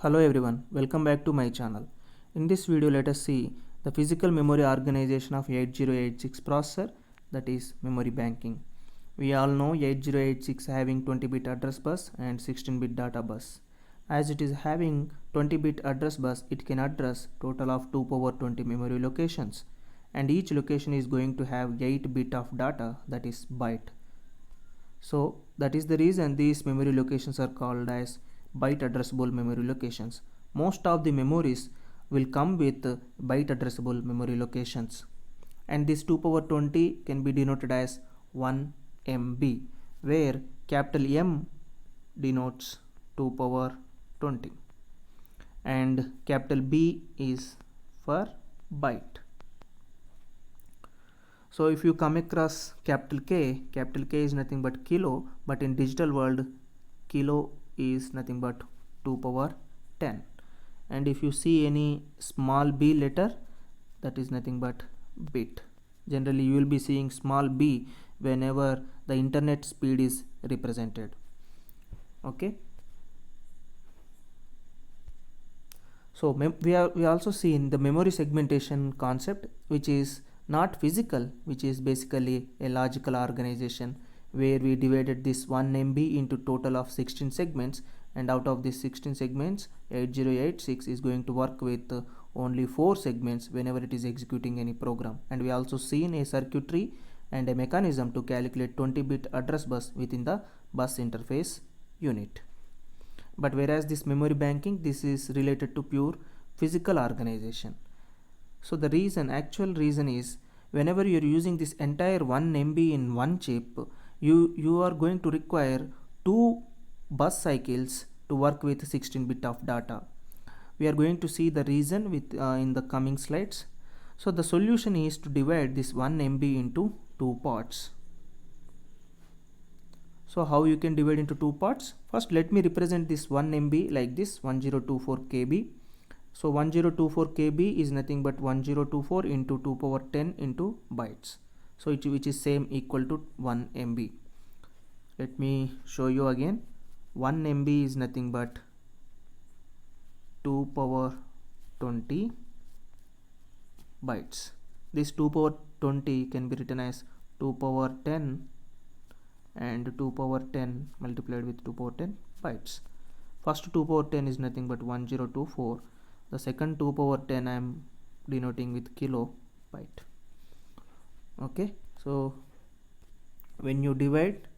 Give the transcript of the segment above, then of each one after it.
Hello everyone, welcome back to my channel. In this video let us see the physical memory organization of 8086 processor, that is memory banking. We all know 8086 having 20-bit address bus and 16-bit data bus. As it is having 20-bit address bus, it can address total of 2 power 20 memory locations, and each location is going to have 8 bit of data, that is byte. So that is the reason these memory locations are called as byte addressable memory locations. Most of the memories will come with byte addressable memory locations, and this 2 power 20 can be denoted as 1 MB, where capital M denotes 2 power 20 and capital B is for byte. So if you come across capital K is nothing but kilo, but in digital world kilo is nothing but 2 power 10. And if you see any small b letter, that is nothing but bit. Generally you will be seeing small b whenever the internet speed is represented. Okay. So we also seen the memory segmentation concept, which is not physical, which is basically a logical organization where we divided this 1 MB into total of 16 segments, and out of these 16 segments 8086 is going to work with only 4 segments whenever it is executing any program. And we also seen a circuitry and a mechanism to calculate 20-bit address bus within the bus interface unit. But whereas this memory banking, this is related to pure physical organization. So the actual reason is, whenever you are using this entire 1 MB in one chip, you are going to require 2 bus cycles to work with 16-bit of data. We are going to see the reason with in the coming slides. So the solution is to divide this 1 MB into 2 parts. So how you can divide into 2 parts? First let me represent this 1 MB like this, 1024 KB. So 1024 KB is nothing but 1024 into 2 power 10 into bytes. So which is same equal to 1 MB. Let me show you again. 1 MB is nothing but 2 power 20 bytes. This 2 power 20 can be written as 2 power 10 and 2 power 10 multiplied with 2 power 10 bytes. First 2 power 10 is nothing but 1024. The second 2 power 10 I am denoting with kilobyte. Okay, so when you divide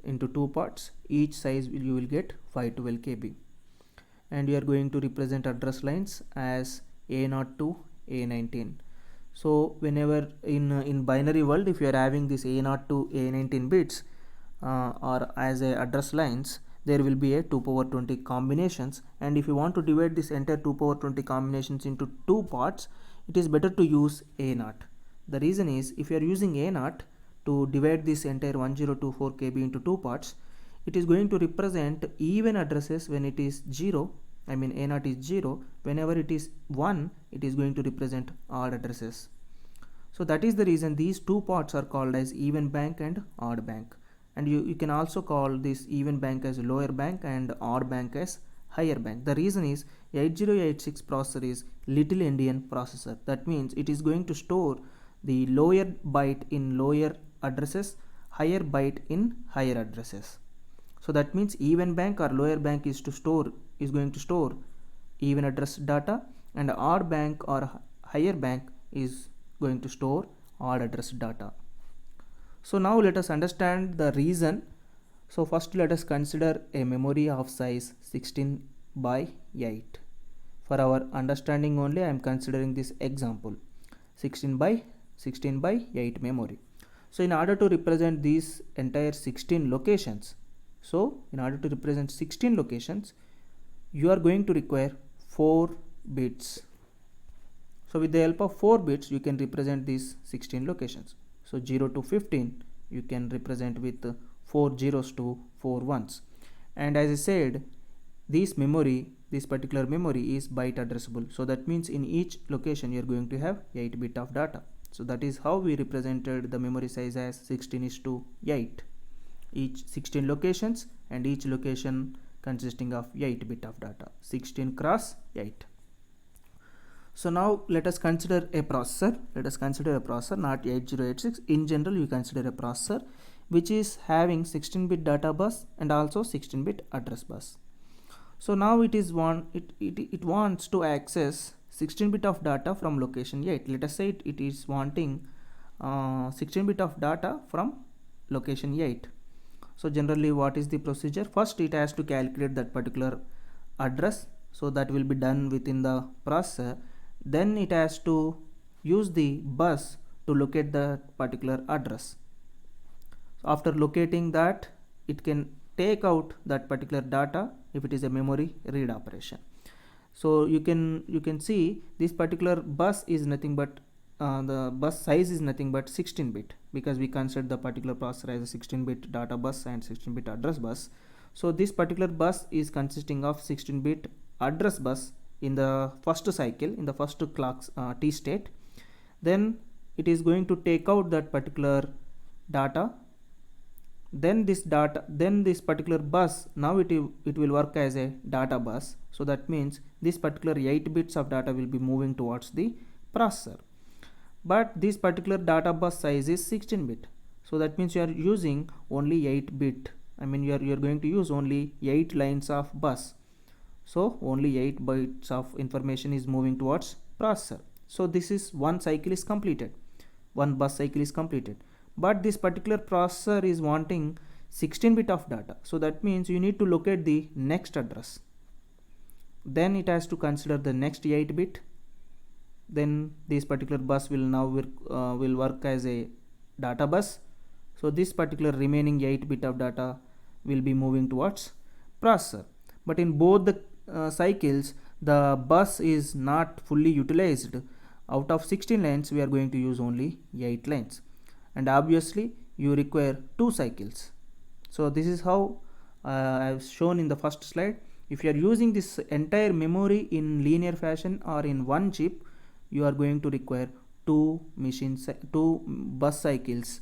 into 2 parts, each size you will get 512 KB, and you are going to represent address lines as A0 to A19. So whenever in binary world, if you are having this A0 to A19 bits or as a address lines, there will be a 2 power 20 combinations, and if you want to divide this entire 2 power 20 combinations into 2 parts, it is better to use A0. The reason is, if you are using A0 to divide this entire 1024 KB into 2 parts, it is going to represent even addresses when it is 0. I mean A0 is 0. Whenever it is 1, it is going to represent odd addresses. So that is the reason these 2 parts are called as even bank and odd bank. And you can also call this even bank as lower bank and odd bank as higher bank. The reason is 8086 processor is little endian processor. That means it is going to store the lower byte in lower addresses, higher byte in higher addresses. So that means even bank or lower bank is going to store even address data, and odd bank or higher bank is going to store odd address data. So now let us understand the reason. So first let us consider a memory of size 16 by 8. For our understanding only, I am considering this example 16 by 8 memory. So in order to represent these entire 16 locations, you are going to require 4 bits. So with the help of 4 bits you can represent these 16 locations. So 0 to 15 you can represent with 4 zeros to 4 ones. And as I said, this particular memory is byte addressable. So that means in each location you are going to have 8 bit of data. So that is how we represented the memory size as 16:8. Each 16 locations, and each location consisting of 8 bit of data, 16 cross 8. So now let us consider a processor. Let us consider a processor, not 8086. In general, you consider a processor which is having 16-bit data bus and also 16-bit address bus. So now it wants to access 16-bit of data from location 8. Let us say it is wanting 16-bit of data from location 8. So generally, what is the procedure? First, it has to calculate that particular address. So that will be done within the processor. Then it has to use the bus to locate the particular address. So after locating that, it can take out that particular data if it is a memory read operation. So you can see this particular bus is nothing but the bus size is nothing but 16-bit, because we consider the particular processor as a 16-bit data bus and 16-bit address bus. So this particular bus is consisting of 16-bit address bus in the first cycle, in the first clock T state. Then it is going to take out that particular data. Then this particular bus, now it will work as a data bus. So that means this particular 8 bits of data will be moving towards the processor. But this particular data bus size is 16-bit. So that means you are using only 8-bit. I mean, you are going to use only 8 lines of bus. So only 8 bytes of information is moving towards processor. So this is one cycle is completed. One bus cycle is completed. But this particular processor is wanting 16-bit of data. So that means you need to locate the next address. Then it has to consider the next 8-bit. Then this particular bus will now will work as a data bus. So this particular remaining 8-bit of data will be moving towards processor. But in both the cycles, the bus is not fully utilized. Out of 16 lines, we are going to use only 8 lines. And obviously, you require 2 cycles. So this is how I have shown in the first slide. If you are using this entire memory in linear fashion or in one chip, you are going to require 2 bus cycles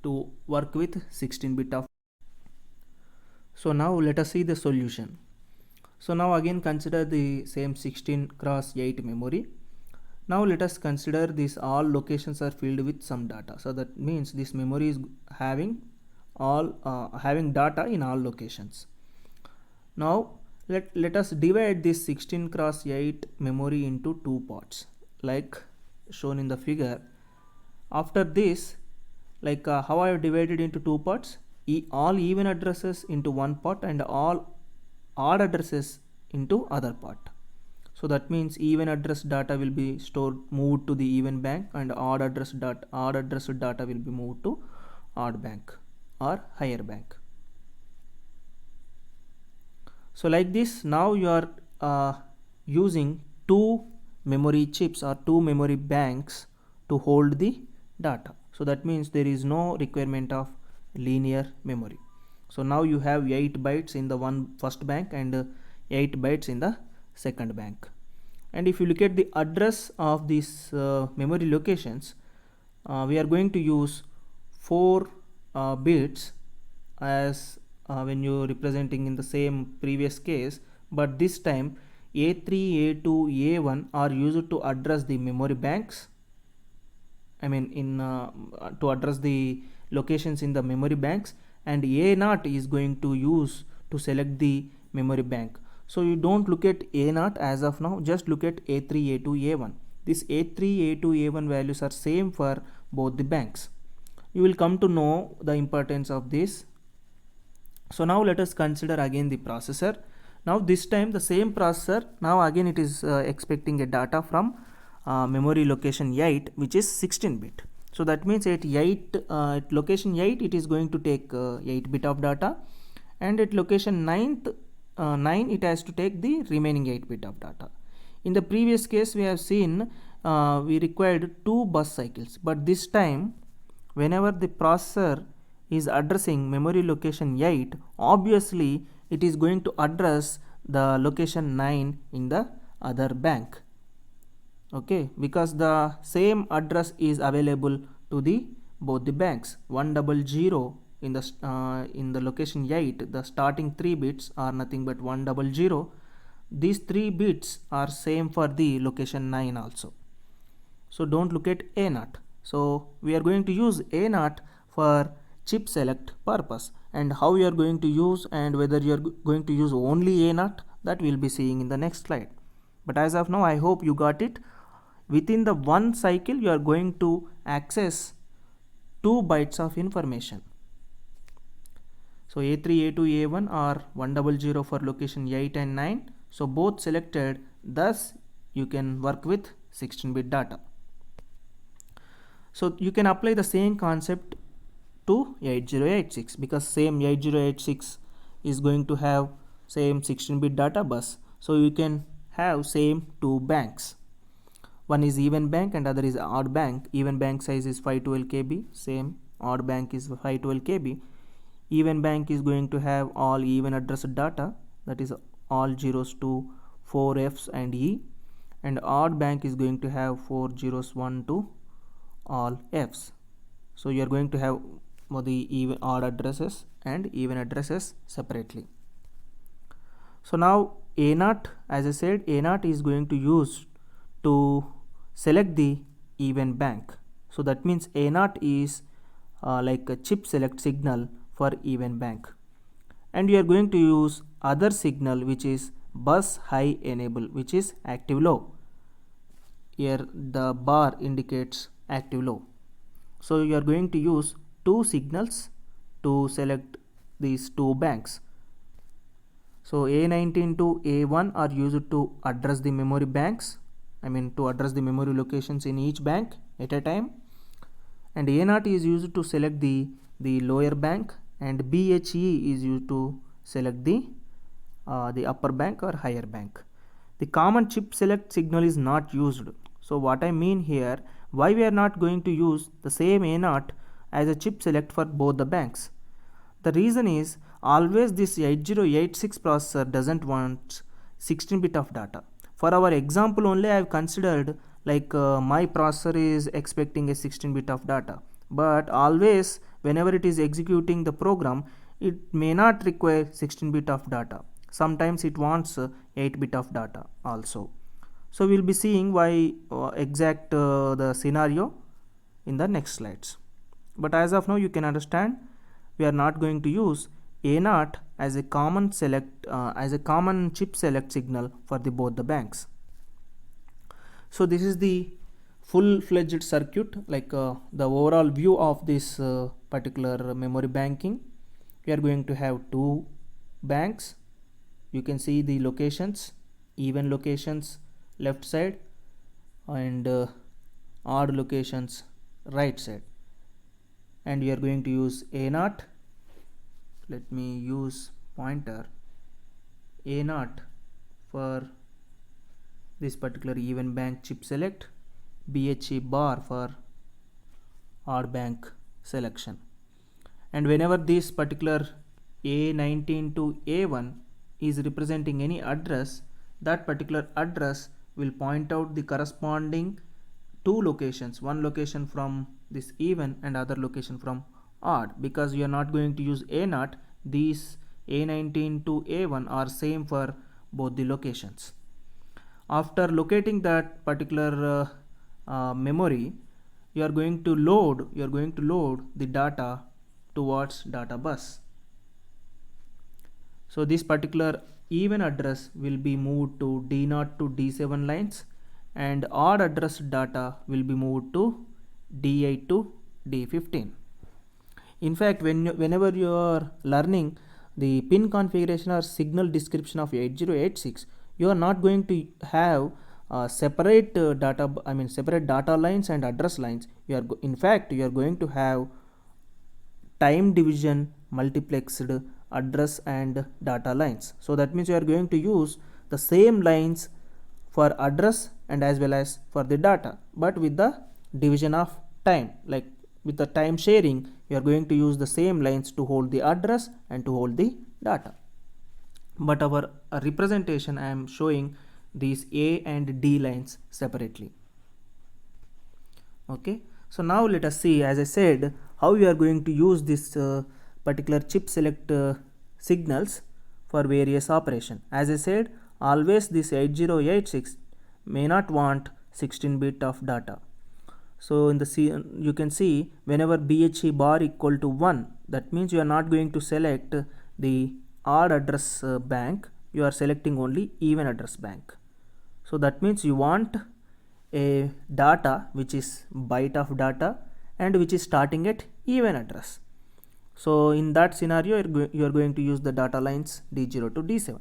to work with 16-bit of. So now let us see the solution. So now again consider the same 16 cross 8 memory. Now let us consider this all locations are filled with some data. So that means this memory is having data in all locations. Now let us divide this 16 cross 8 memory into 2 parts, like shown in the figure. After this, like how I have divided into 2 parts, all even addresses into one part and all odd addresses into other part. So that means even address data will be moved to the even bank, and odd address data will be moved to odd bank or higher bank. So like this, now you are using 2 memory chips or 2 memory banks to hold the data. So that means there is no requirement of linear memory. So now you have 8 bytes in the first bank and 8 bytes in the second bank. And if you look at the address of these memory locations, we are going to use 4 bits as when you representing in the same previous case, but this time A3, A2, A1 are used to address the memory banks. I mean to address the locations in the memory banks, and A0 is going to use to select the memory bank. So you don't look at A0 as of now, just look at A3, A2, A1. This A3, A2, A1 values are same for both the banks. You will come to know the importance of this. So now let us consider again the processor. Now this time the same processor, now again it is expecting a data from memory location 8, which is 16-bit. So that means at location 8 it is going to take 8-bit of data, and at location 9 it has to take the remaining 8-bit of data. In the previous case we have seen we required 2 bus cycles, but this time whenever the processor is addressing memory location 8, obviously it is going to address the location 9 in the other bank. Okay, because the same address is available to the both the banks. 100 in the location 8, the starting 3 bits are nothing but 100. These 3 bits are same for the location 9 also. So don't look at A0. So we are going to use A0 for chip select purpose, and how you are going to use and whether you are going to use only A0, that we'll be seeing in the next slide. But as of now, I hope you got it. Within the one cycle, you are going to access 2 bytes of information. So A3, A2, A1 are 100 for location 8 and 9. So both selected, thus you can work with 16-bit data. So you can apply the same concept to 8086, because same 8086 is going to have same 16-bit data bus. So you can have same 2 banks. One is even bank and other is odd bank. Even bank size is 512 KB, same odd bank is 512 KB. Even bank is going to have all even address data, that is all zeros to 4 Fs and E, and odd bank is going to have 4 zeros 1 to all Fs. So you are going to have the even odd addresses and even addresses separately. So now A0, as I said, A0 is going to use to select the even bank. So that means A0 is like a chip select signal for even bank, and you are going to use other signal which is bus high enable, which is active low. Here the bar indicates active low. So you are going to use 2 signals to select these 2 banks. So A19 to A1 are used to address the memory banks, to address the memory locations in each bank at a time, and A0 is used to select the lower bank, and BHE is used to select the upper bank or higher bank. The common chip select signal is not used. So what I mean here, why we are not going to use the same A0 as a chip select for both the banks? The reason is, always this 8086 processor doesn't want 16-bit of data. For our example only, I have considered like my processor is expecting a 16-bit of data, but always whenever it is executing the program, it may not require 16-bit of data. Sometimes it wants 8-bit of data also. So we will be seeing why exact the scenario in the next slides. But as of now, you can understand we are not going to use A0 as a common chip select signal for both the banks. So this is the full-fledged circuit, like the overall view of this particular memory banking. We are going to have 2 banks. You can see the locations, even locations left side and odd locations right side, and we are going to use A0. Let me use pointer A0 for this particular even bank chip select, BHE bar for odd bank selection. And whenever this particular A19 to A1 is representing any address, that particular address will point out the corresponding 2 locations, one location from this even and other location from odd. Because you are not going to use A0, these A19 to A1 are same for both the locations. After locating that particular memory, you are going to load the data towards data bus. So this particular even address will be moved to D0 to D7 lines, and odd address data will be moved to D8 to D15. In fact, whenever you are learning the pin configuration or signal description of 8086, you are not going to have separate separate data lines and address lines. In fact, you are going to have time division multiplexed address and data lines. So that means you are going to use the same lines for address and as well as for the data, but with the division of time. Like with the time sharing, you are going to use the same lines to hold the address and to hold the data. But our representation, I am showing these A and D lines separately. Okay, so now let us see, as I said, how you are going to use this particular chip select signals for various operation. As I said, always this 8086 may not want 16 bit of data. So in the you can see whenever BHE bar equal to 1, that means you are not going to select the odd address bank, you are selecting only even address bank. So that means you want a data which is byte of data and which is starting at even address. So in that scenario you are going to use the data lines D0 to D7.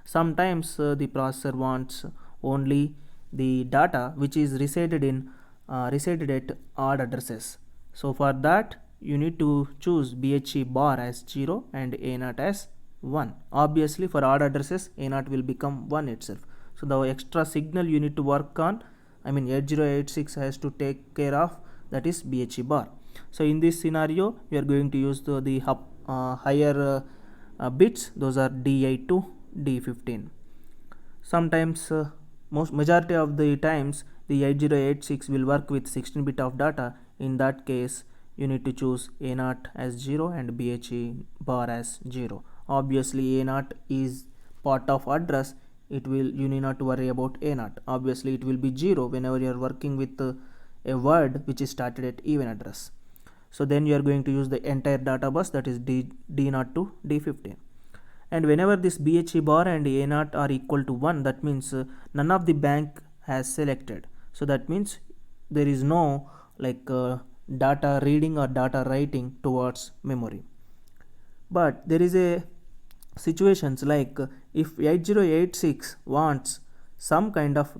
Sometimes the processor wants only the data which is resided at odd addresses. So for that you need to choose BHE bar as 0 and A0 as 1. Obviously for odd addresses A0 will become 1 itself. So the extra signal you need to work on, 8086 has to take care of, that is BHE bar. So in this scenario we are going to use the higher bits, those are D8 to D15. Sometimes majority of the times the 8086 will work with 16 bit of data. In that case you need to choose A0 as 0 and BHE bar as 0. Obviously A0 is part of address, you need not to worry about A0. Obviously it will be 0 whenever you are working with a word which is started at even address. So then you are going to use the entire data bus, that is D0 to D15. And whenever this BHE bar and A0 are equal to 1, that means none of the bank has selected. So that means there is no data reading or data writing towards memory. But there is a situations like if 8086 wants some kind of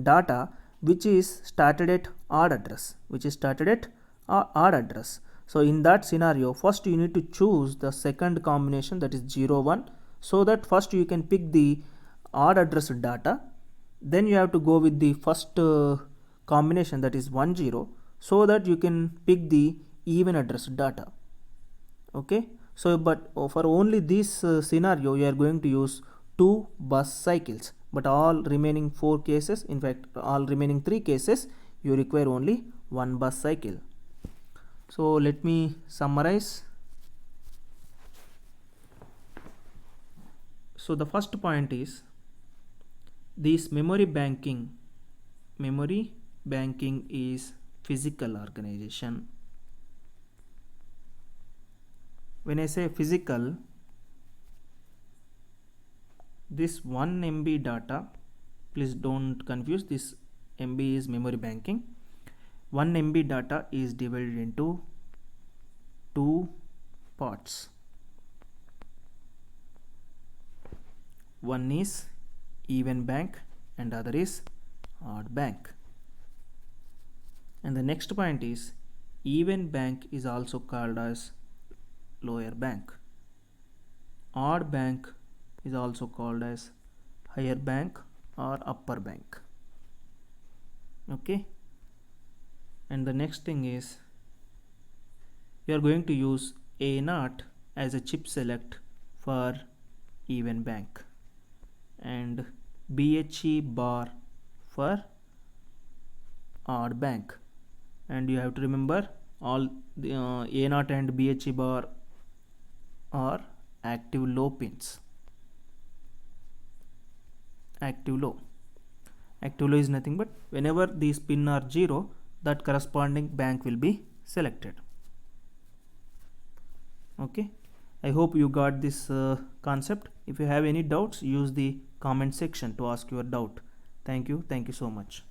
data which is started at odd address, so in that scenario first you need to choose the second combination, that is 0 1, so that first you can pick the odd address data, then you have to go with the first combination, that is 1 0, so that you can pick the even address data. Okay, so but for only this scenario you are going to use 2 bus cycles, but all remaining 4 cases, in fact all remaining 3 cases, you require only 1 bus cycle. So let me summarize. So the first point is this memory banking is physical organization. When I say physical, this 1 MB data, please don't confuse, this MB is memory banking. 1 MB data is divided into 2 parts. One is even bank and other is odd bank. And the next point is even bank is also called as lower bank. Odd bank is also called as higher bank or upper bank. Okay. And the next thing is you are going to use A0 as a chip select for even bank and BHE bar for odd bank. And you have to remember all the A0 and BHE bar are active low pins. Active low is nothing but whenever these pin are 0, that corresponding bank will be selected. Okay, I hope you got this concept. If you have any doubts, use the comment section to ask your doubt. Thank you so much.